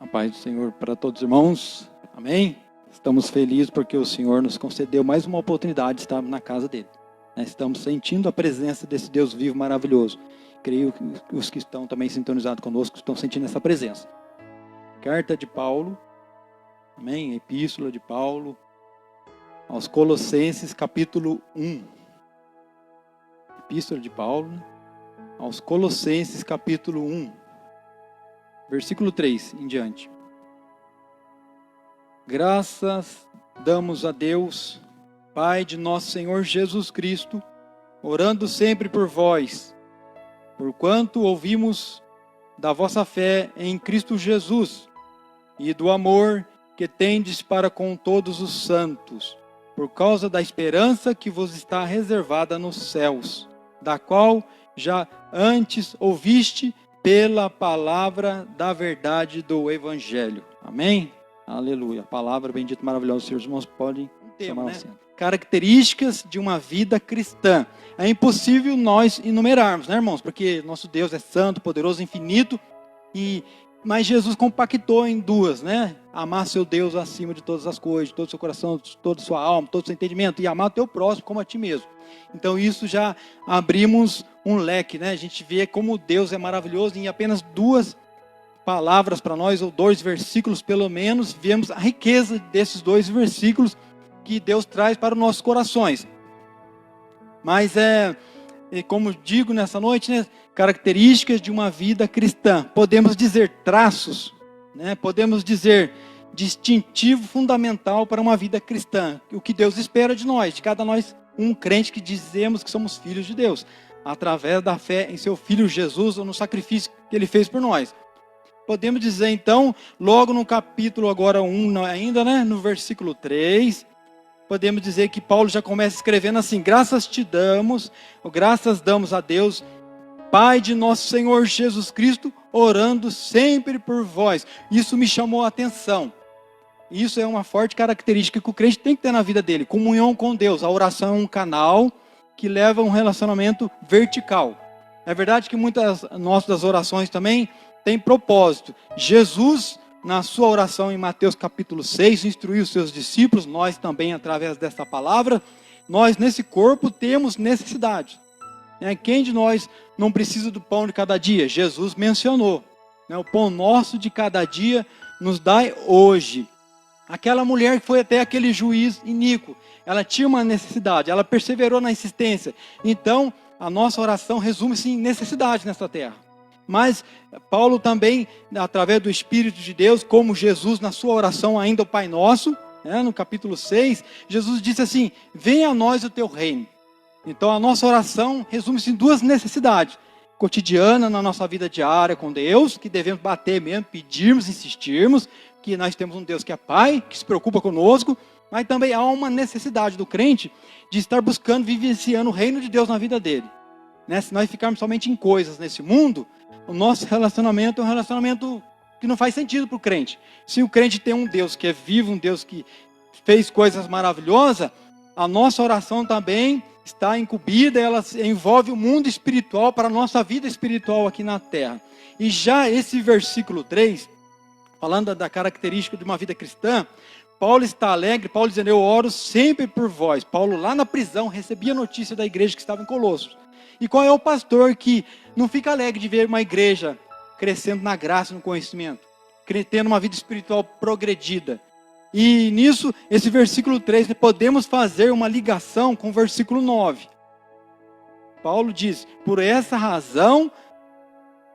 A paz do Senhor para todos os irmãos. Amém? Estamos felizes porque o Senhor nos concedeu mais uma oportunidade de estar na casa dele. Estamos sentindo a presença desse Deus vivo maravilhoso. Creio que os que estão também sintonizados conosco estão sentindo essa presença. Carta de Paulo, amém? Epístola de Paulo aos Colossenses, capítulo 1. Epístola de Paulo aos Colossenses, capítulo 1. Versículo 3 em diante. Graças damos a Deus, Pai de nosso Senhor Jesus Cristo, orando sempre por vós, porquanto ouvimos da vossa fé em Cristo Jesus e do amor que tendes para com todos os santos, por causa da esperança que vos está reservada nos céus, da qual já antes ouviste pela palavra da verdade do Evangelho. Amém? Aleluia. Palavra bendita e maravilhosa. Os senhores irmãos podem chamar o centro. Características de uma vida cristã. É impossível nós enumerarmos, né, irmãos? Porque nosso Deus é santo, poderoso, infinito. Mas Jesus compactou em duas, né? Amar seu Deus acima de todas as coisas, de todo o seu coração, de toda a sua alma, todo o seu entendimento. E amar o teu próximo como a ti mesmo. Então isso já abrimos um leque, né? A gente vê como Deus é maravilhoso. Em apenas duas palavras para nós, ou 2 versículos pelo menos, vemos a riqueza desses 2 versículos que Deus traz para os nossos corações. Mas como digo nessa noite, né, características de uma vida cristã. Podemos dizer traços, né, podemos dizer distintivo fundamental para uma vida cristã. O que Deus espera de nós, de cada nós, um crente que dizemos que somos filhos de Deus, através da fé em seu Filho Jesus, ou no sacrifício que Ele fez por nós. Podemos dizer então, logo no capítulo agora 1 ainda, né, no versículo 3, podemos dizer que Paulo já começa escrevendo assim: graças damos a Deus, Pai de nosso Senhor Jesus Cristo, orando sempre por vós. Isso me chamou a atenção. Isso é uma forte característica que o crente tem que ter na vida dele, comunhão com Deus. A oração é um canal que leva a um relacionamento vertical. É verdade que muitas nossas orações também têm propósito. Jesus, na sua oração em Mateus capítulo 6, instruiu os seus discípulos, nós também através dessa palavra, nós nesse corpo temos necessidade. Quem de nós não precisa do pão de cada dia? Jesus mencionou. O pão nosso de cada dia nos dai hoje. Aquela mulher que foi até aquele juiz iníquo, ela tinha uma necessidade, ela perseverou na insistência. Então, a nossa oração resume-se em necessidade nessa terra. Mas Paulo também, através do Espírito de Deus, como Jesus na sua oração ainda o Pai Nosso, no capítulo 6, Jesus disse assim: venha a nós o teu reino. Então a nossa oração resume-se em 2 necessidades. Cotidiana, na nossa vida diária com Deus, que devemos bater mesmo, pedirmos, insistirmos, que nós temos um Deus que é Pai, que se preocupa conosco, mas também há uma necessidade do crente de estar buscando, vivenciando o reino de Deus na vida dele. Se nós ficarmos somente em coisas nesse mundo, o nosso relacionamento é um relacionamento que não faz sentido para o crente. Se o crente tem um Deus que é vivo, um Deus que fez coisas maravilhosas, a nossa oração também está incumbida, ela envolve o mundo espiritual para a nossa vida espiritual aqui na terra. E já esse versículo 3, falando da característica de uma vida cristã, Paulo está alegre, Paulo dizendo: eu oro sempre por vós. Paulo lá na prisão recebia notícia da igreja que estava em Colossos. E qual é o pastor que não fica alegre de ver uma igreja crescendo na graça e no conhecimento, tendo uma vida espiritual progredida? E nisso, esse versículo 3, podemos fazer uma ligação com o versículo 9. Paulo diz: por essa razão,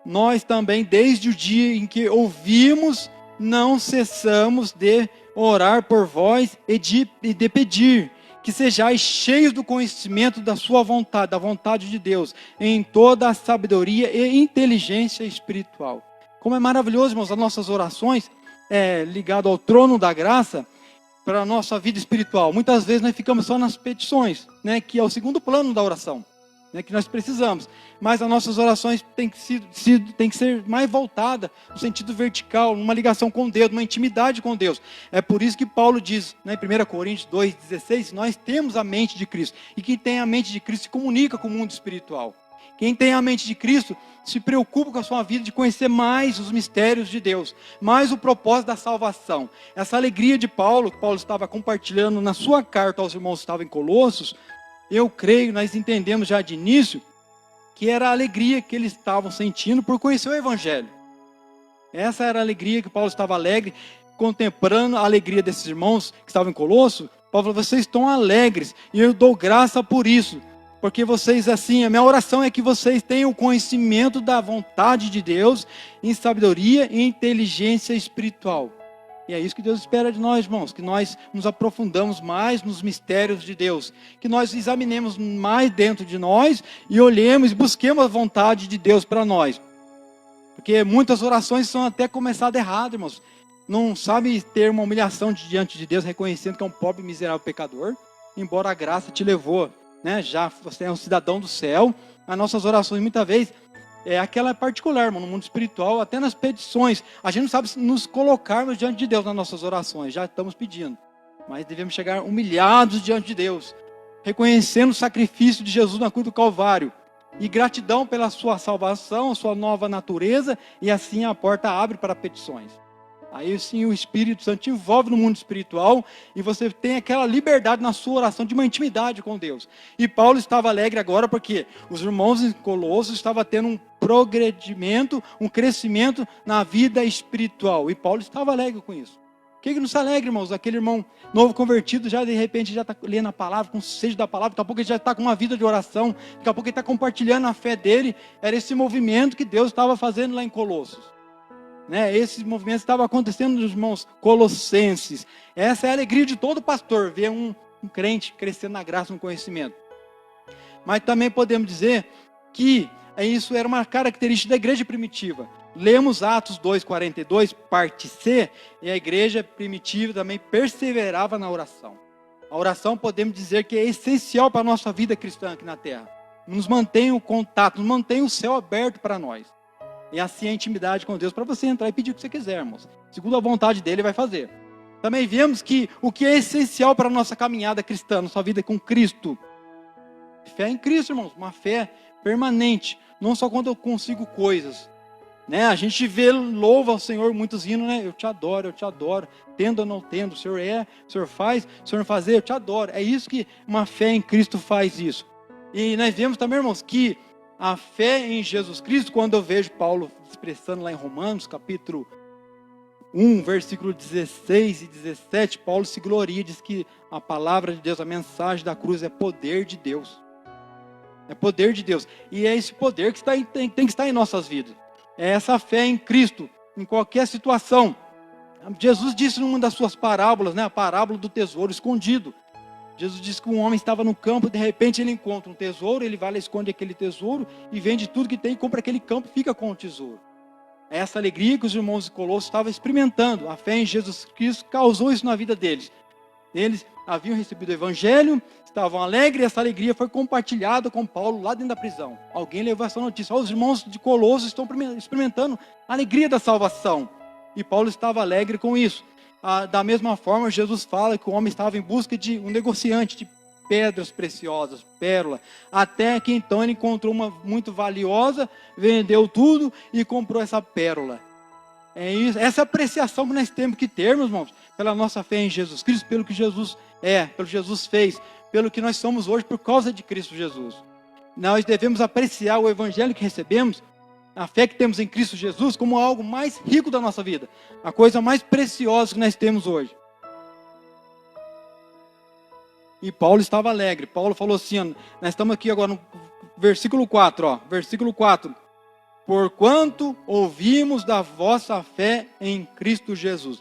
nós também, desde o dia em que ouvimos, não cessamos de orar por vós e de pedir que sejais cheios do conhecimento da sua vontade, da vontade de Deus, em toda a sabedoria e inteligência espiritual. Como é maravilhoso, irmãos, as nossas orações ligado ao trono da graça para a nossa vida espiritual. Muitas vezes nós ficamos só nas petições, que é o segundo plano da oração, que nós precisamos. Mas as nossas orações têm que ser mais voltadas no sentido vertical, numa ligação com Deus, numa intimidade com Deus. É por isso que Paulo diz, em 1 Coríntios 2,16, nós temos a mente de Cristo. E quem tem a mente de Cristo se comunica com o mundo espiritual. Quem tem a mente de Cristo se preocupa com a sua vida de conhecer mais os mistérios de Deus, mais o propósito da salvação. Essa alegria de Paulo, que Paulo estava compartilhando na sua carta aos irmãos que estavam em Colossos, eu creio, nós entendemos já de início, que era a alegria que eles estavam sentindo por conhecer o Evangelho. Essa era a alegria que Paulo estava alegre, contemplando a alegria desses irmãos que estavam em Colossos. Paulo falou, vocês estão alegres, e eu dou graça por isso. Porque vocês, assim, a minha oração é que vocês tenham conhecimento da vontade de Deus, em sabedoria e inteligência espiritual. E é isso que Deus espera de nós, irmãos, que nós nos aprofundamos mais nos mistérios de Deus, que nós examinemos mais dentro de nós e olhemos e busquemos a vontade de Deus para nós. Porque muitas orações são até começadas erradas, irmãos. Não sabe ter uma humilhação diante de Deus, reconhecendo que é um pobre miserável pecador, embora a graça te levou, né? Já você é um cidadão do céu. As nossas orações muitas vezes é aquela particular, irmão, no mundo espiritual, até nas petições. A gente não sabe nos colocarmos diante de Deus nas nossas orações, já estamos pedindo. Mas devemos chegar humilhados diante de Deus, reconhecendo o sacrifício de Jesus na cruz do Calvário. E gratidão pela sua salvação, sua nova natureza, e assim a porta abre para petições. Aí sim o Espírito Santo te envolve no mundo espiritual e você tem aquela liberdade na sua oração de uma intimidade com Deus. E Paulo estava alegre agora porque os irmãos em Colossos estavam tendo um progredimento, um crescimento na vida espiritual. E Paulo estava alegre com isso. Quem que não se alegra, irmãos? Aquele irmão novo convertido já de repente já está lendo a palavra, com sede da palavra, daqui a pouco ele já está com uma vida de oração, daqui a pouco ele está compartilhando a fé dele. Era esse movimento que Deus estava fazendo lá em Colossos. Esse movimento estava acontecendo nos irmãos colossenses. Essa é a alegria de todo pastor, ver um crente crescendo na graça e no conhecimento. Mas também podemos dizer que isso era uma característica da igreja primitiva. Lemos Atos 2:42, parte C, e a igreja primitiva também perseverava na oração. A oração podemos dizer que é essencial para a nossa vida cristã aqui na terra. Nos mantém o contato, nos mantém o céu aberto para nós. E assim a intimidade com Deus para você entrar e pedir o que você quiser, irmãos. Segundo a vontade dele, vai fazer. Também vemos que o que é essencial para a nossa caminhada cristã, nossa vida com Cristo. Fé em Cristo, irmãos. Uma fé permanente. Não só quando eu consigo coisas. A gente vê, louva ao Senhor, muitos hinos, eu te adoro, eu te adoro. Tendo ou não tendo, o Senhor é, o Senhor faz, o Senhor não fazer, eu te adoro. É isso que uma fé em Cristo faz isso. E nós vemos também, irmãos, que a fé em Jesus Cristo, quando eu vejo Paulo expressando lá em Romanos, capítulo 1, versículo 16 e 17, Paulo se gloria, diz que a palavra de Deus, a mensagem da cruz é poder de Deus. É poder de Deus. E é esse poder que tem que estar em nossas vidas. É essa fé em Cristo, em qualquer situação. Jesus disse numa das suas parábolas, a parábola do tesouro escondido. Jesus disse que um homem estava no campo, de repente ele encontra um tesouro, ele vai lá, esconde aquele tesouro e vende tudo que tem, compra aquele campo e fica com o tesouro. Essa alegria que os irmãos de Colossos estavam experimentando, a fé em Jesus Cristo causou isso na vida deles. Eles haviam recebido o Evangelho, estavam alegres, e essa alegria foi compartilhada com Paulo lá dentro da prisão. Alguém levou essa notícia, os irmãos de Colossos estão experimentando a alegria da salvação. E Paulo estava alegre com isso. Da mesma forma, Jesus fala que o homem estava em busca de um negociante de pedras preciosas, pérola, até que então ele encontrou uma muito valiosa, vendeu tudo e comprou essa pérola. É isso, essa apreciação que nós temos que ter, meus irmãos, pela nossa fé em Jesus Cristo, pelo que Jesus pelo que Jesus fez, pelo que nós somos hoje por causa de Cristo Jesus. Nós devemos apreciar o Evangelho que recebemos, a fé que temos em Cristo Jesus, como algo mais rico da nossa vida. A coisa mais preciosa que nós temos hoje. E Paulo estava alegre. Paulo falou assim, nós estamos aqui agora no versículo 4. Versículo 4. Porquanto ouvimos da vossa fé em Cristo Jesus.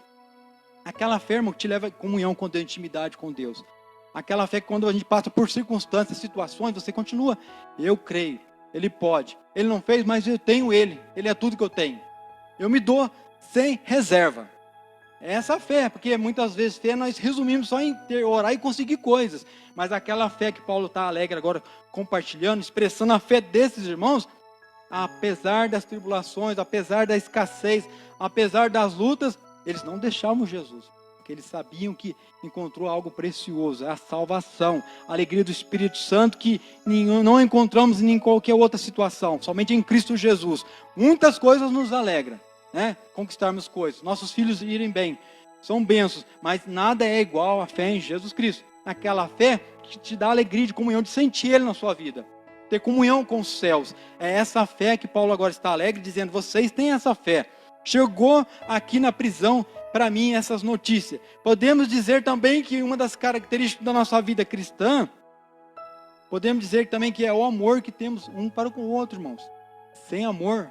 Aquela fé, irmão, que te leva a comunhão com Deus, intimidade com Deus. Aquela fé que quando a gente passa por circunstâncias, situações, você continua. Eu creio. Ele pode. Ele não fez, mas eu tenho Ele. Ele é tudo que eu tenho. Eu me dou sem reserva. É essa fé, porque muitas vezes fé nós resumimos só em orar e conseguir coisas. Mas aquela fé que Paulo está alegre agora, compartilhando, expressando a fé desses irmãos, apesar das tribulações, apesar da escassez, apesar das lutas, eles não deixavam Jesus. porque eles sabiam que encontrou algo precioso, a salvação, a alegria do Espírito Santo que não encontramos em qualquer outra situação, somente em Cristo Jesus. Muitas coisas nos alegram, né? Conquistarmos coisas, nossos filhos irem bem, são bênçãos, mas nada é igual à fé em Jesus Cristo. Aquela fé que te dá alegria de comunhão, de sentir Ele na sua vida, ter comunhão com os céus. É essa fé que Paulo agora está alegre, dizendo, vocês têm essa fé. Chegou aqui na prisão para mim essas notícias. Podemos dizer também que uma das características da nossa vida cristã, podemos dizer também que é o amor que temos um para com o outro, irmãos. Sem amor,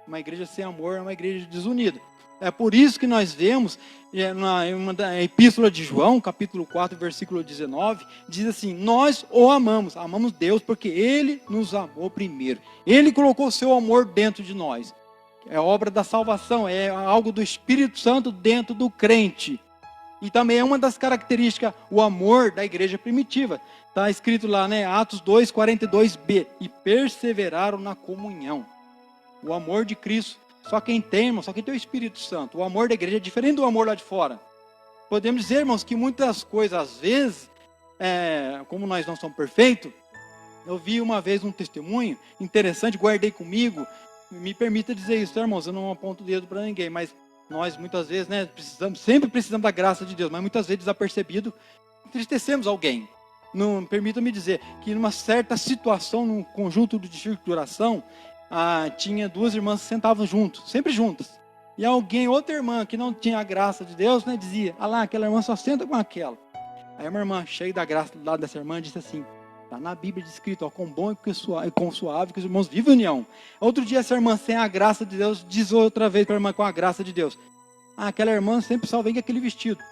uma igreja sem amor é uma igreja desunida. É por isso que nós vemos, na Epístola de João, capítulo 4, versículo 19, diz assim, nós o amamos, amamos Deus porque Ele nos amou primeiro. Ele colocou o seu amor dentro de nós. É obra da salvação, é algo do Espírito Santo dentro do crente. E também é uma das características, o amor da igreja primitiva. Está escrito lá, né, Atos 2, 42b, e perseveraram na comunhão. O amor de Cristo, só quem tem, irmão, só quem tem o Espírito Santo. O amor da igreja é diferente do amor lá de fora. Podemos dizer, irmãos, que muitas coisas, às vezes, como nós não somos perfeitos, eu vi uma vez um testemunho interessante, guardei comigo. Me permita dizer isso, irmãos, eu não aponto o dedo para ninguém, mas nós muitas vezes, né, sempre precisamos da graça de Deus, mas muitas vezes desapercebido, entristecemos alguém. Não, permita-me dizer que numa certa situação, num conjunto de circulação, tinha duas irmãs que sentavam juntos, sempre juntas. E outra irmã que não tinha a graça de Deus, né, dizia, lá, aquela irmã só senta com aquela. Aí uma irmã, cheia da graça do lado dessa irmã, disse assim, está na Bíblia escrito, quão bom e quão suave que os irmãos vivem em união. Outro dia essa irmã sem a graça de Deus, diz outra vez para a irmã com a graça de Deus. Aquela irmã sempre só vem com aquele vestido.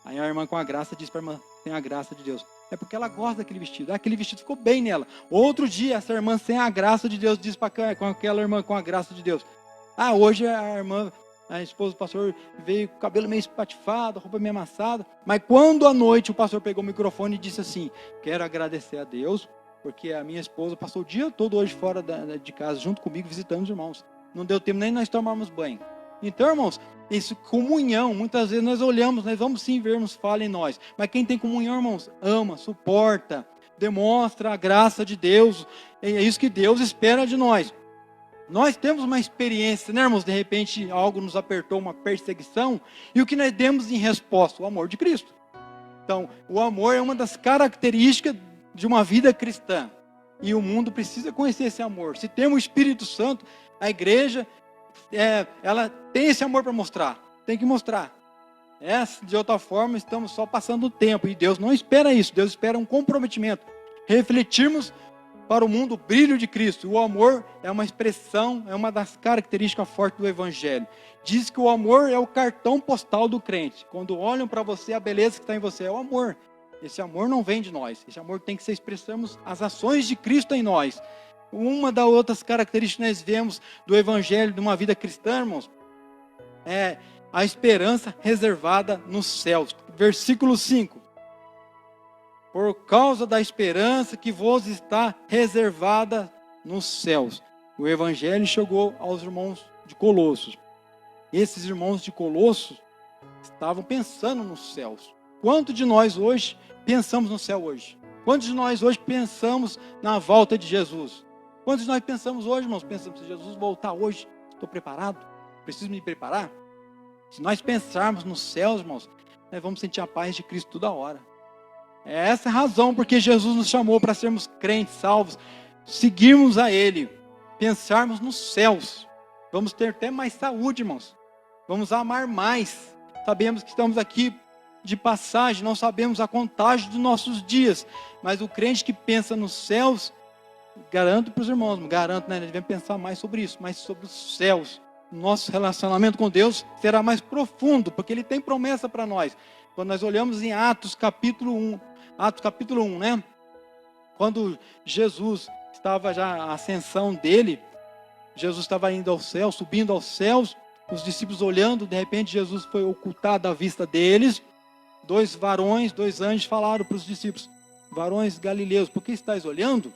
Aí a irmã com a graça diz para a irmã, sem a graça de Deus. É porque ela gosta daquele vestido. Aquele vestido ficou bem nela. Outro dia essa irmã sem a graça de Deus diz para aquela irmã com a graça de Deus. Hoje a esposa do pastor veio com o cabelo meio espatifado, a roupa meio amassada. Mas quando à noite o pastor pegou o microfone e disse assim, quero agradecer a Deus, porque a minha esposa passou o dia todo hoje fora de casa, junto comigo, visitando os irmãos. Não deu tempo nem nós tomarmos banho. Então, irmãos, isso, comunhão, muitas vezes nós olhamos, nós vamos sim vermos falha em nós. Mas quem tem comunhão, irmãos, ama, suporta, demonstra a graça de Deus. É isso que Deus espera de nós. Nós temos uma experiência, né, irmãos? De repente algo nos apertou, uma perseguição, e o que nós demos em resposta? O amor de Cristo. Então, o amor é uma das características de uma vida cristã. E o mundo precisa conhecer esse amor. Se temos o Espírito Santo, a igreja, ela tem esse amor para mostrar. Tem que mostrar. De outra forma, estamos só passando o tempo. E Deus não espera isso. Deus espera um comprometimento. Refletirmos para o mundo o brilho de Cristo. O amor é uma expressão, é uma das características fortes do Evangelho. Diz que o amor é o cartão postal do crente. Quando olham para você, a beleza que está em você é o amor. Esse amor não vem de nós. Esse amor tem que ser expressamos as ações de Cristo em nós. Uma das outras características que nós vemos do Evangelho de uma vida cristã, irmãos, é a esperança reservada nos céus. Versículo 5. Por causa da esperança que vos está reservada nos céus. O Evangelho chegou aos irmãos de Colossos. Esses irmãos de Colossos estavam pensando nos céus. Quantos de nós hoje pensamos no céu hoje? Quantos de nós hoje pensamos na volta de Jesus? Quantos de nós pensamos hoje, irmãos? Pensamos, se Jesus voltar hoje, estou preparado? Preciso me preparar? Se nós pensarmos nos céus, irmãos, nós vamos sentir a paz de Cristo toda hora. É essa a razão porque Jesus nos chamou para sermos crentes, salvos, seguirmos a Ele, pensarmos nos céus. Vamos ter até mais saúde, irmãos. Vamos amar mais. Sabemos que estamos aqui de passagem, não sabemos a contagem dos nossos dias. Mas o crente que pensa nos céus, garanto para os irmãos, garanto, né? Nós devemos pensar mais sobre isso, mais sobre os céus. Nosso relacionamento com Deus será mais profundo, porque Ele tem promessa para nós. Quando nós olhamos em Atos capítulo 1, né? Quando Jesus estava já, a ascensão dele, Jesus estava indo ao céu, subindo aos céus, os discípulos olhando, de repente Jesus foi ocultado à vista deles. 2 varões, 2 anjos falaram para os discípulos, varões galileus, por que estáis olhando?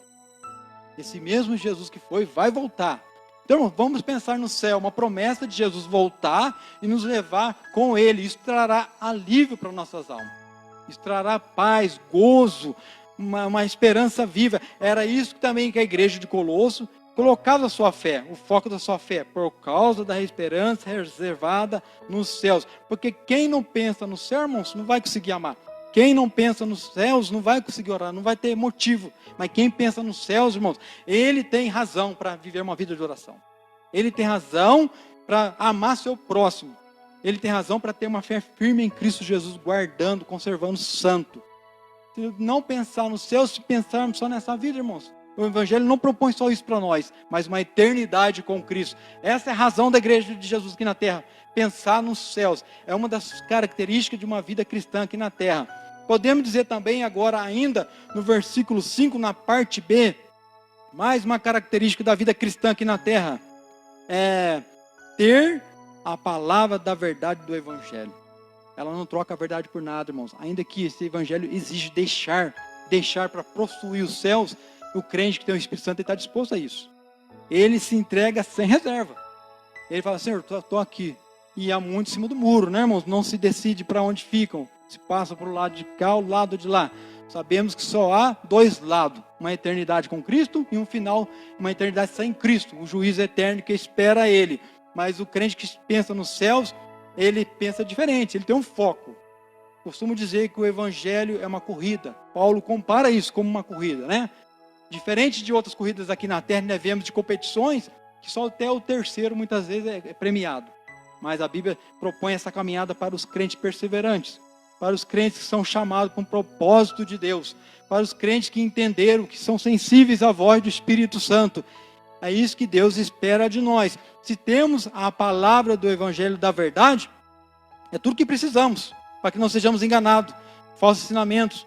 Esse mesmo Jesus que foi, vai voltar. Então, vamos pensar no céu, uma promessa de Jesus voltar e nos levar com Ele. Isso trará alívio para nossas almas. Isso trará paz, gozo, uma esperança viva. Era isso também que a igreja de Colosso colocava a sua fé, o foco da sua fé, por causa da esperança reservada nos céus. Porque quem não pensa no céu, irmãos, não vai conseguir amar. Quem não pensa nos céus não vai conseguir orar, não vai ter motivo. Mas quem pensa nos céus, irmãos, ele tem razão para viver uma vida de oração. Ele tem razão para amar seu próximo. Ele tem razão para ter uma fé firme em Cristo Jesus, guardando, conservando santo. Se não pensar nos céus, se pensarmos só nessa vida, irmãos, o Evangelho não propõe só isso para nós, mas uma eternidade com Cristo. Essa é a razão da igreja de Jesus aqui na terra. Pensar nos céus é uma das características de uma vida cristã aqui na terra. Podemos dizer também agora ainda, no versículo 5, na parte B, mais uma característica da vida cristã aqui na terra, é ter a palavra da verdade do Evangelho. Ela não troca a verdade por nada, irmãos. Ainda que esse Evangelho exige deixar para possuir os céus, o crente que tem o Espírito Santo está disposto a isso. Ele se entrega sem reserva. Ele fala, Senhor, estou aqui. E há muito em cima do muro, né, irmãos? Não se decide para onde ficam. Se passa para o lado de cá ou o lado de lá. Sabemos que só há dois lados. Uma eternidade com Cristo e um final, uma eternidade sem Cristo. O juízo eterno que espera Ele. Mas o crente que pensa nos céus, ele pensa diferente, ele tem um foco. Costumo dizer que o Evangelho é uma corrida. Paulo compara isso como uma corrida, né? Diferente de outras corridas aqui na terra, nós vemos de competições que só até o terceiro muitas vezes é premiado. Mas a Bíblia propõe essa caminhada para os crentes perseverantes, para os crentes que são chamados com o propósito de Deus, para os crentes que entenderam, que são sensíveis à voz do Espírito Santo. É isso que Deus espera de nós. Se temos a palavra do Evangelho da verdade, é tudo que precisamos, para que não sejamos enganados, falsos ensinamentos.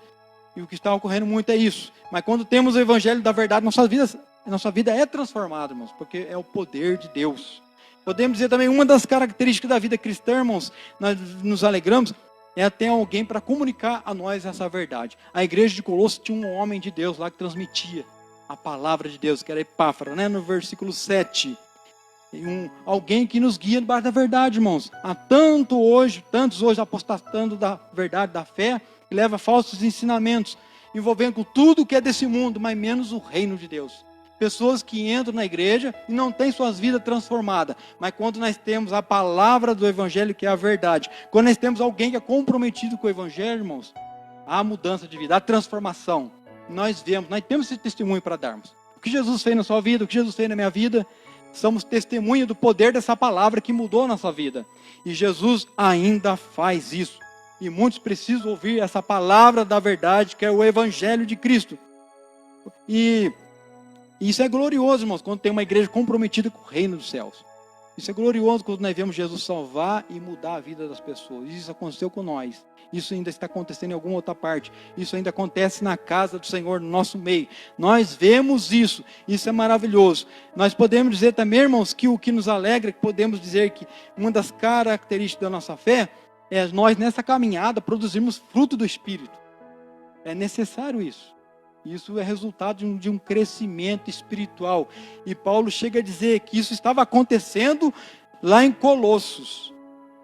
E o que está ocorrendo muito é isso. Mas quando temos o Evangelho da verdade, nossa vida é transformada, irmãos, porque é o poder de Deus. Podemos dizer também, uma das características da vida cristã, irmãos, nós nos alegramos, é ter alguém para comunicar a nós essa verdade. A igreja de Colosso tinha um homem de Deus lá que transmitia a palavra de Deus, que era Epáfras, né? No versículo 7. Alguém que nos guia debaixo da verdade, irmãos. Há tantos hoje apostatando da verdade, da fé, que leva falsos ensinamentos, envolvendo com tudo que é desse mundo, mas menos o reino de Deus. Pessoas que entram na igreja e não têm suas vidas transformadas. Mas quando nós temos a palavra do Evangelho, que é a verdade, quando nós temos alguém que é comprometido com o Evangelho, irmãos, há mudança de vida, há transformação. Nós temos esse testemunho para darmos. O que Jesus fez na sua vida, o que Jesus fez na minha vida, somos testemunha do poder dessa palavra que mudou a nossa vida. E Jesus ainda faz isso. E muitos precisam ouvir essa palavra da verdade, que é o Evangelho de Cristo. E isso é glorioso, irmãos, quando tem uma igreja comprometida com o reino dos céus. Isso é glorioso quando nós vemos Jesus salvar e mudar a vida das pessoas. Isso aconteceu com nós. Isso ainda está acontecendo em alguma outra parte. Isso ainda acontece na casa do Senhor, no nosso meio. Nós vemos isso. Isso é maravilhoso. Nós podemos dizer também, irmãos, que o que nos alegra, que podemos dizer que uma das características da nossa fé é nós, nessa caminhada, produzirmos fruto do Espírito. É necessário isso. Isso é resultado de um crescimento espiritual. E Paulo chega a dizer que isso estava acontecendo lá em Colossos.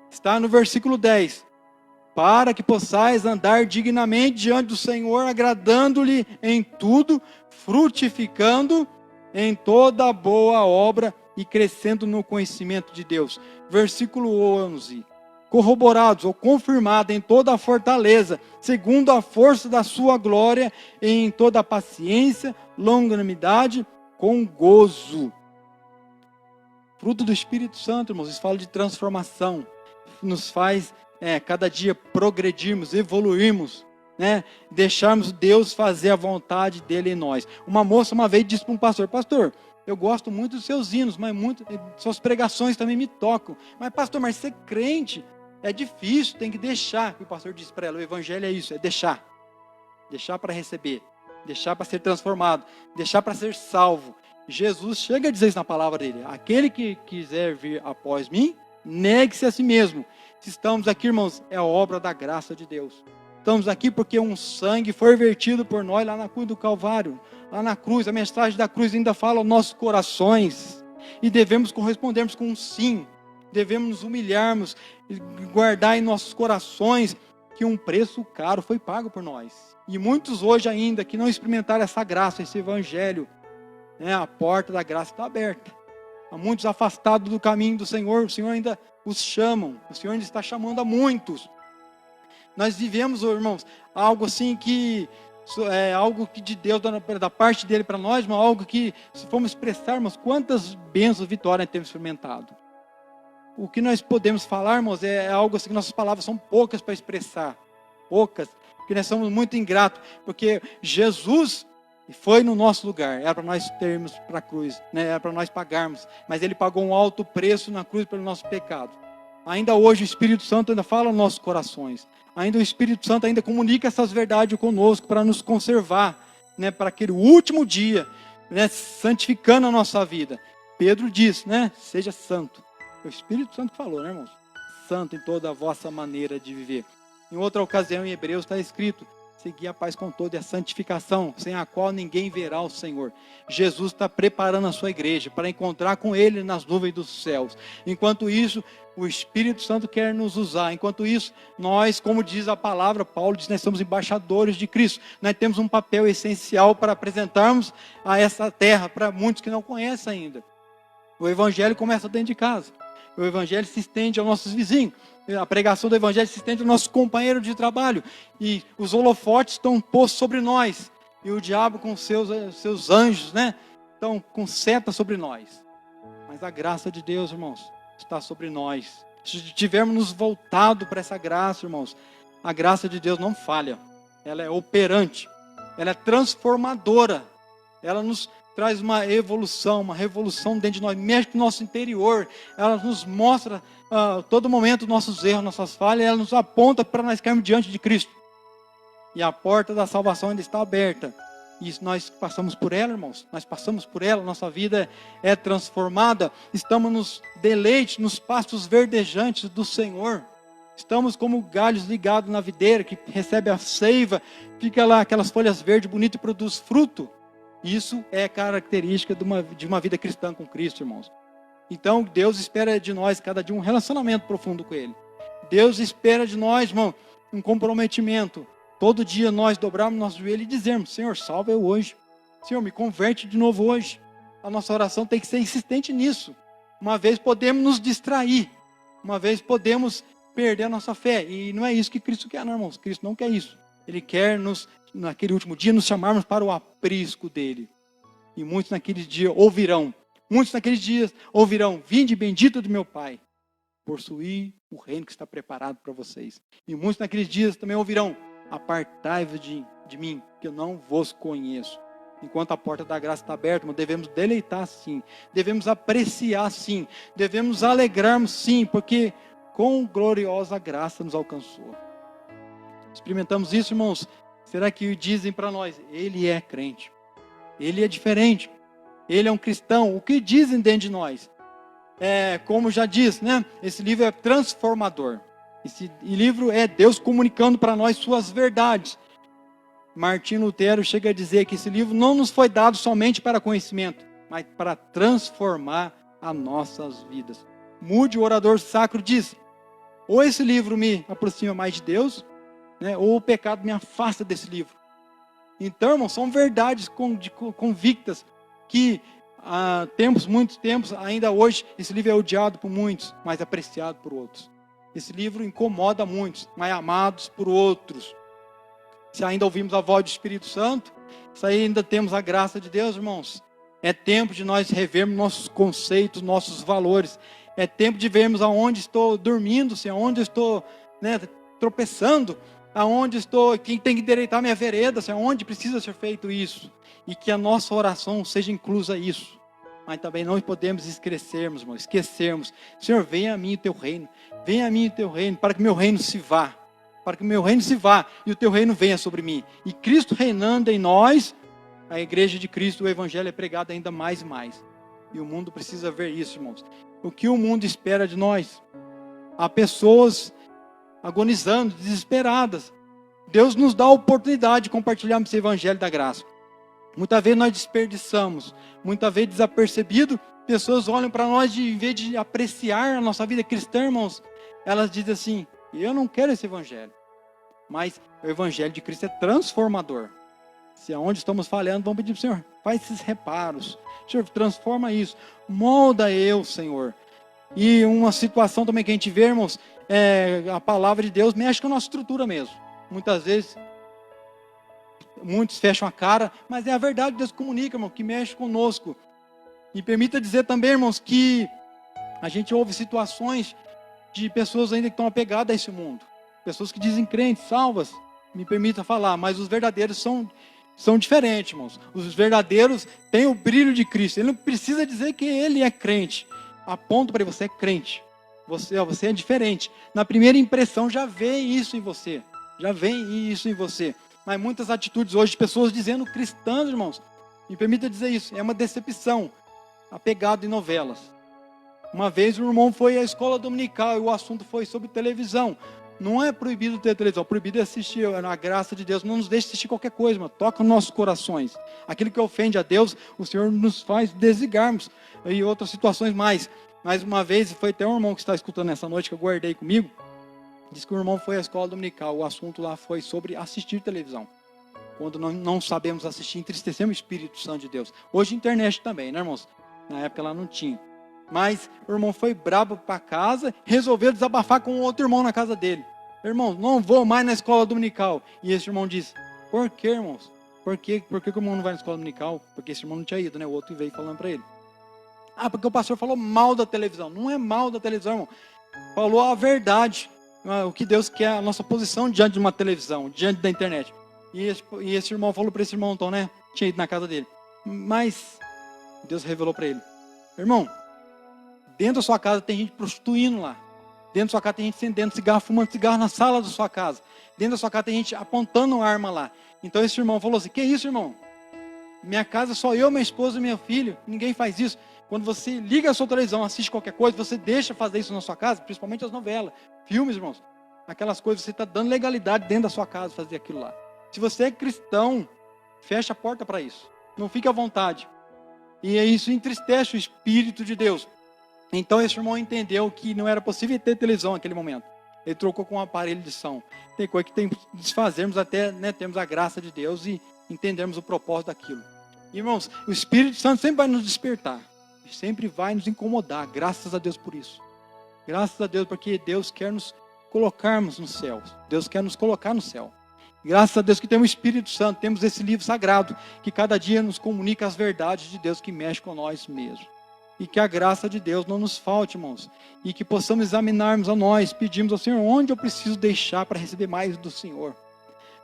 Está no versículo 10. Para que possais andar dignamente diante do Senhor, agradando-lhe em tudo, frutificando em toda boa obra e crescendo no conhecimento de Deus. Versículo 11. Corroborados ou confirmados em toda a fortaleza, segundo a força da sua glória, em toda a paciência, longanimidade, com gozo. Fruto do Espírito Santo, irmãos, isso fala de transformação, nos faz cada dia progredirmos, evoluirmos, né? Deixarmos Deus fazer a vontade dele em nós. Uma moça uma vez disse para um pastor: pastor, eu gosto muito dos seus hinos, mas suas pregações também me tocam. Mas pastor, mas ser crente é difícil, tem que deixar. E o pastor disse para ela: o Evangelho é isso, é deixar. Deixar para receber, deixar para ser transformado, deixar para ser salvo. Jesus chega a dizer isso na palavra dele: aquele que quiser vir após mim, negue-se a si mesmo. Se estamos aqui, irmãos, é a obra da graça de Deus. Estamos aqui porque um sangue foi vertido por nós lá na cruz do Calvário. Lá na cruz, a mensagem da cruz ainda fala aos nossos corações. E devemos correspondermos com um sim. Devemos nos humilharmos e guardar em nossos corações que um preço caro foi pago por nós. E muitos hoje ainda que não experimentaram essa graça, esse evangelho, né, a porta da graça está aberta. Há muitos afastados do caminho do Senhor, o Senhor ainda os chama, o Senhor ainda está chamando a muitos. Nós vivemos, irmãos, algo assim que é algo que de Deus, da parte dele para nós, mas algo que, se formos expressarmos quantas bênçãos, vitórias temos experimentado. O que nós podemos falar, irmãos, é algo assim que nossas palavras são poucas para expressar. Poucas, porque nós somos muito ingratos, porque Jesus foi no nosso lugar, era para nós termos para a cruz, né? Era para nós pagarmos, mas Ele pagou um alto preço na cruz pelo nosso pecado. Ainda hoje o Espírito Santo ainda fala nos nossos corações, ainda o Espírito Santo ainda comunica essas verdades conosco para nos conservar, né? Para aquele último dia, né? Santificando a nossa vida. Pedro diz, né? Seja santo. É o Espírito Santo que falou, né, irmãos? Santo em toda a vossa maneira de viver. Em outra ocasião, em Hebreus, está escrito: seguir a paz com toda e a santificação, sem a qual ninguém verá o Senhor. Jesus está preparando a sua igreja para encontrar com Ele nas nuvens dos céus. Enquanto isso, o Espírito Santo quer nos usar. Enquanto isso, nós, como diz a palavra, Paulo diz, nós somos embaixadores de Cristo. Nós temos um papel essencial para apresentarmos a essa terra, para muitos que não conhecem ainda. O Evangelho começa dentro de casa. O Evangelho se estende aos nossos vizinhos. A pregação do Evangelho se estende ao nosso companheiro de trabalho. E os holofotes estão postos sobre nós. E o diabo com seus anjos, né? Estão com seta sobre nós. Mas a graça de Deus, irmãos, está sobre nós. Se tivermos nos voltado para essa graça, irmãos, a graça de Deus não falha. Ela é operante. Ela é transformadora. Ela nos traz uma evolução, uma revolução dentro de nós, mexe com o nosso interior. Ela nos mostra todo momento nossos erros, nossas falhas. Ela nos aponta para nós cairmos diante de Cristo. E a porta da salvação ainda está aberta. E nós passamos por ela, irmãos. Nós passamos por ela, nossa vida é transformada. Estamos nos deleites, nos pastos verdejantes do Senhor. Estamos como galhos ligados na videira, que recebe a seiva, fica lá aquelas folhas verdes bonitas e produz fruto. Isso é característica de uma vida cristã com Cristo, irmãos. Então, Deus espera de nós, cada dia, um relacionamento profundo com Ele. Deus espera de nós, irmão, um comprometimento. Todo dia nós dobrarmos nosso joelho e dizermos: Senhor, salva eu hoje. Senhor, me converte de novo hoje. A nossa oração tem que ser insistente nisso. Uma vez podemos nos distrair. Uma vez podemos perder a nossa fé. E não é isso que Cristo quer, não, irmãos. Cristo não quer isso. Ele quer naquele último dia, nos chamarmos para o aprisco dele. E muitos naqueles dias ouvirão. Muitos naqueles dias ouvirão: vinde bendito do meu Pai, possuir o reino que está preparado para vocês. E muitos naqueles dias também ouvirão: apartai-vos de mim, que eu não vos conheço. Enquanto a porta da graça está aberta, nós devemos deleitar sim, devemos apreciar sim, devemos alegrarmos sim, porque com gloriosa graça nos alcançou. Experimentamos isso, irmãos? Será que dizem para nós: ele é crente, ele é diferente, ele é um cristão? O que dizem dentro de nós? Como já diz, né? Esse livro é transformador. Esse livro é Deus comunicando para nós suas verdades. Martinho Lutero chega a dizer que esse livro não nos foi dado somente para conhecimento, mas para transformar as nossas vidas. Moody, o orador sacro, diz: ou esse livro me aproxima mais de Deus, né, ou o pecado me afasta desse livro. Então, irmãos, são verdades convictas que há muitos tempos, ainda hoje, esse livro é odiado por muitos, mas apreciado por outros. Esse livro incomoda muitos, mas amados por outros. Se ainda ouvimos a voz do Espírito Santo, se ainda temos a graça de Deus, irmãos, é tempo de nós revermos nossos conceitos, nossos valores. É tempo de vermos aonde estou dormindo, aonde estou, né, tropeçando, aonde estou, quem tem que endireitar minha vereda, aonde precisa ser feito isso. E que a nossa oração seja inclusa isso. Mas também não podemos esquecermos, irmão, Senhor, venha a mim o teu reino. Venha a mim o teu reino, para que meu reino se vá. Para que meu reino se vá e o teu reino venha sobre mim. E Cristo reinando em nós, a igreja de Cristo, o evangelho é pregado ainda mais e mais. E o mundo precisa ver isso, irmãos. O que o mundo espera de nós? Há pessoas agonizando, desesperadas. Deus nos dá a oportunidade de compartilharmos esse evangelho da graça. Muitas vezes nós desperdiçamos, muitas vezes desapercebido, pessoas olham para nós em vez de apreciar a nossa vida cristã, irmãos, elas dizem assim, eu não quero esse evangelho. Mas o evangelho de Cristo é transformador. Se aonde estamos falhando, vamos pedir para o Senhor, faz esses reparos. Senhor, transforma isso. Molda eu, Senhor. E uma situação também que a gente vê, irmãos, a palavra de Deus mexe com a nossa estrutura mesmo. Muitas vezes, muitos fecham a cara, mas é a verdade que Deus comunica, irmão, que mexe conosco. E permita dizer também, irmãos, que a gente ouve situações de pessoas ainda que estão apegadas a esse mundo. Pessoas que dizem crentes, salvas, me permita falar, mas os verdadeiros são diferentes, irmãos. Os verdadeiros têm o brilho de Cristo. Ele não precisa dizer que ele é crente. Aponta para ele, você é crente. Você é diferente. Na primeira impressão já vem isso em você. Já vem isso em você. Mas muitas atitudes hoje de pessoas dizendo cristãs, irmãos, me permita dizer isso, é uma decepção. Apegado em novelas. Uma vez o irmão foi à escola dominical e o assunto foi sobre televisão. Não é proibido ter televisão, proibido é assistir, na graça de Deus, não nos deixe assistir qualquer coisa, mas toca nos nossos corações. Aquilo que ofende a Deus, o Senhor nos faz desligarmos. E outras situações mais. Mais uma vez, foi até um irmão que está escutando essa noite, que eu guardei comigo, disse que o irmão foi à escola dominical, o assunto lá foi sobre assistir televisão. Quando não sabemos assistir, entristecemos o Espírito Santo de Deus. Hoje internet também, né, irmãos? Na época ela não tinha. Mas o irmão foi brabo para casa, resolveu desabafar com outro irmão na casa dele. Irmão, não vou mais na escola dominical. E esse irmão disse, por que, irmãos? Por que o irmão não vai na escola dominical? Porque esse irmão não tinha ido, né? O outro veio falando para ele. Ah, porque o pastor falou mal da televisão. Não é mal da televisão, irmão. Falou a verdade. O que Deus quer, a nossa posição diante de uma televisão, diante da internet. E esse irmão falou para esse irmão, então, né? Tinha ido na casa dele. Mas Deus revelou para ele. Irmão, dentro da sua casa tem gente prostituindo lá. Dentro da sua casa tem gente acendendo cigarro, fumando cigarro na sala da sua casa. Dentro da sua casa tem gente apontando arma lá. Então esse irmão falou assim, que isso, irmão? Minha casa só eu, minha esposa e meu filho. Ninguém faz isso. Quando você liga a sua televisão, assiste qualquer coisa, você deixa fazer isso na sua casa, principalmente as novelas, filmes, irmãos. Aquelas coisas, você está dando legalidade dentro da sua casa fazer aquilo lá. Se você é cristão, fecha a porta para isso. Não fique à vontade. E isso entristece o Espírito de Deus. Então esse irmão entendeu que não era possível ter televisão naquele momento. Ele trocou com um aparelho de som. Tem coisa que tem que desfazermos até, né, termos a graça de Deus e entendermos o propósito daquilo. Irmãos, o Espírito Santo sempre vai nos despertar. Sempre vai nos incomodar. Graças a Deus por isso. Graças a Deus porque Deus quer nos colocarmos no céu. Deus quer nos colocar no céu. Graças a Deus que temos o Espírito Santo, temos esse livro sagrado, que cada dia nos comunica as verdades de Deus que mexe com nós mesmos. E que a graça de Deus não nos falte, irmãos. E que possamos examinarmos a nós, pedirmos ao Senhor, onde eu preciso deixar para receber mais do Senhor?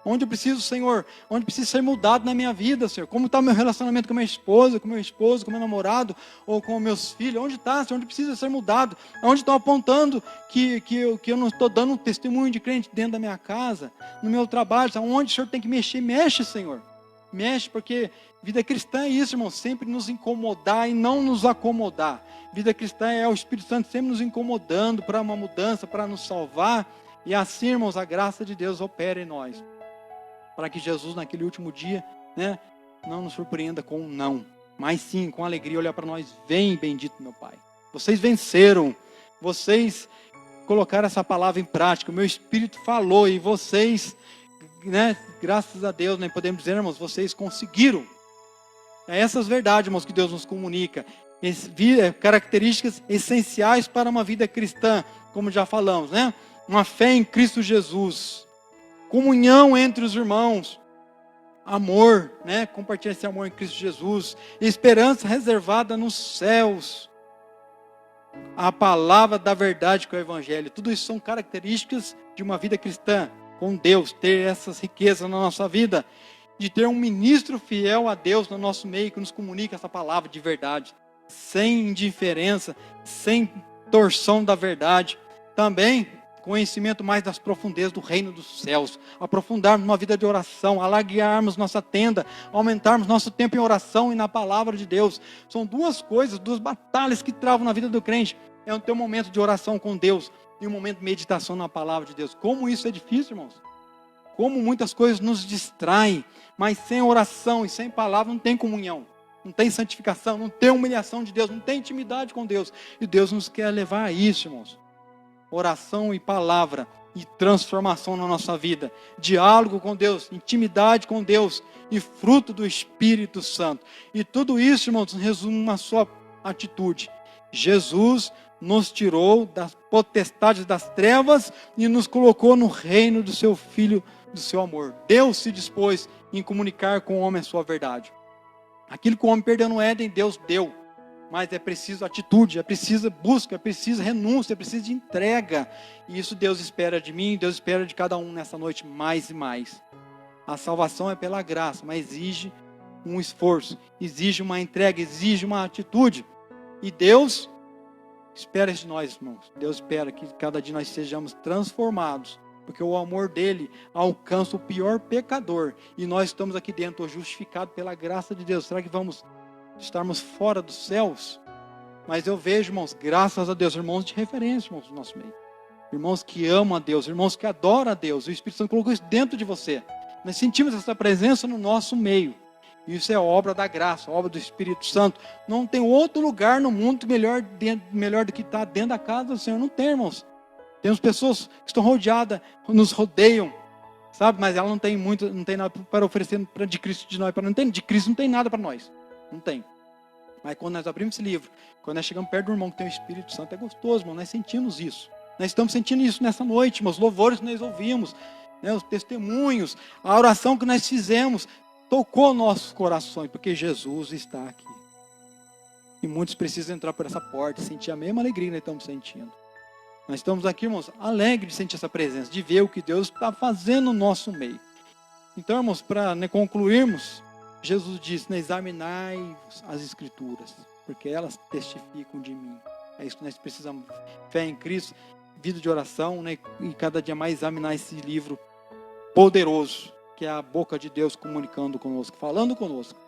Onde eu preciso, Senhor, onde preciso ser mudado na minha vida, Senhor? Como está o meu relacionamento com minha esposa, com meu esposo, com meu namorado, ou com meus filhos? Onde está, Senhor? Onde precisa ser mudado? Onde estão apontando que eu não estou dando um testemunho de crente dentro da minha casa, no meu trabalho? Onde o Senhor tem que mexer? Mexe, Senhor. Mexe, porque vida cristã é isso, irmão, sempre nos incomodar e não nos acomodar. Vida cristã é o Espírito Santo sempre nos incomodando para uma mudança, para nos salvar. E assim, irmãos, a graça de Deus opera em nós. Para que Jesus, naquele último dia, né, não nos surpreenda com um não, mas sim, com alegria, olhar para nós, vem bendito meu Pai. Vocês venceram, vocês colocaram essa palavra em prática, o meu Espírito falou e vocês, né, graças a Deus, né, podemos dizer, irmãos, vocês conseguiram. É essas verdades, irmãos, que Deus nos comunica, características essenciais para uma vida cristã, como já falamos, né? Uma fé em Cristo Jesus. Comunhão entre os irmãos, amor, né? Compartilhar esse amor em Cristo Jesus, esperança reservada nos céus, a palavra da verdade que é o Evangelho, tudo isso são características de uma vida cristã, com Deus, ter essas riquezas na nossa vida, de ter um ministro fiel a Deus no nosso meio, que nos comunica essa palavra de verdade, sem indiferença, sem torção da verdade, também conhecimento mais das profundezas do reino dos céus, aprofundarmos uma vida de oração, alargarmos nossa tenda, aumentarmos nosso tempo em oração e na palavra de Deus. São duas coisas, duas batalhas que travam na vida do crente. É o teu momento de oração com Deus e um momento de meditação na palavra de Deus. Como isso é difícil, irmãos? Como muitas coisas nos distraem, mas sem oração e sem palavra não tem comunhão. não tem santificação, não tem humilhação de Deus, não tem intimidade com Deus. E Deus nos quer levar a isso, irmãos. Oração e palavra e transformação na nossa vida. Diálogo com Deus, intimidade com Deus e fruto do Espírito Santo. E tudo isso, irmãos, resume uma só atitude. Jesus nos tirou das potestades das trevas e nos colocou no reino do seu Filho, do seu amor. Deus se dispôs em comunicar com o homem a sua verdade. Aquilo que o homem perdeu no Éden, Deus deu. Mas é preciso atitude, é preciso busca, é preciso renúncia, é preciso de entrega. E isso Deus espera de mim, Deus espera de cada um nessa noite mais e mais. A salvação é pela graça, mas exige um esforço, exige uma entrega, exige uma atitude. E Deus espera de nós, irmãos. Deus espera que cada dia nós sejamos transformados. Porque o amor dele alcança o pior pecador. E nós estamos aqui dentro, justificados pela graça de Deus. Será que vamos estarmos fora dos céus? Mas eu vejo, irmãos, graças a Deus, irmãos de referência, irmãos, do nosso meio. Irmãos que amam a Deus, irmãos que adoram a Deus. O Espírito Santo colocou isso dentro de você. Nós sentimos essa presença no nosso meio. Isso é obra da graça, obra do Espírito Santo. Não tem outro lugar no mundo melhor do que estar dentro da casa do Senhor. Não tem, irmãos. Temos pessoas que estão rodeadas, nos rodeiam, sabe? Mas ela não tem nada para oferecer de Cristo de nós. De Cristo não tem nada para nós. Não tem. Mas quando nós abrimos esse livro, quando nós chegamos perto do irmão que tem o Espírito Santo, é gostoso, irmão. Nós sentimos isso. Nós estamos sentindo isso nessa noite, irmãos. Os louvores que nós ouvimos, né? Os testemunhos, a oração que nós fizemos, tocou nossos corações, porque Jesus está aqui. E muitos precisam entrar por essa porta e sentir a mesma alegria que nós estamos sentindo. Nós estamos aqui, irmãos, alegres de sentir essa presença, de ver o que Deus está fazendo no nosso meio. Então, irmãos, para concluirmos, Jesus disse, examinai as Escrituras, porque elas testificam de mim. É isso que nós precisamos. Fé em Cristo, vida de oração, né? E cada dia mais examinar esse livro poderoso, que é a boca de Deus comunicando conosco, falando conosco.